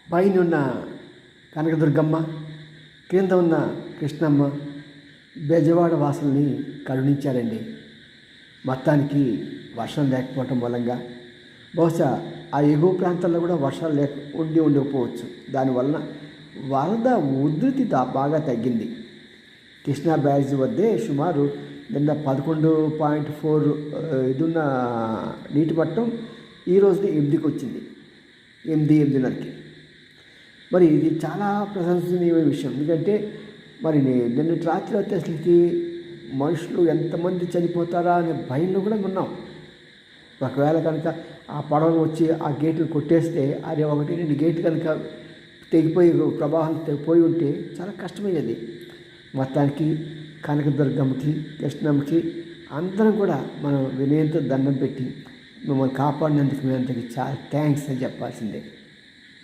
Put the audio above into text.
పైనున్న కనకదుర్గమ్మ, కింద ఉన్న కృష్ణమ్మ బెజవాడ వాసుల్ని కరుణించారండి. మొత్తానికి వర్షం లేకపోవటం మూలంగా బహుశా ఆ ఎగువ ప్రాంతాల్లో కూడా వర్షాలు ఉండకపోవచ్చు. దానివలన వరద ఉధృతి బాగా తగ్గింది. కృష్ణా బ్యారేజ్ వద్దే సుమారు నిన్న 11.4 ఇదున్న నీటి మట్టం ఈ రోజున 8కి వచ్చింది. 8:30కి. మరి ఇది చాలా ప్రశంసనీయమైన విషయం. ఎందుకంటే మరి నిన్నటి రాత్రి అయితే అసలుకి మనుషులు ఎంతమంది చనిపోతారా అనే భయంలో కూడా ఉన్నాం. ఒకవేళ కనుక ఆ పడవలు వచ్చి ఆ గేట్లు కొట్టేస్తే అది 1-2 గేట్లు కనుక తెగిపోయి ప్రవాహం తెగిపోయి ఉంటే చాలా కష్టమయ్యేది. మొత్తానికి కనకదుర్గమ్మకి, కృష్ణమ్మకి అందరం కూడా మనం వినయంతో దండం పెట్టి మిమ్మల్ని కాపాడినందుకు మేము అంతకి చాలా థ్యాంక్స్ అని చెప్పాల్సిందే.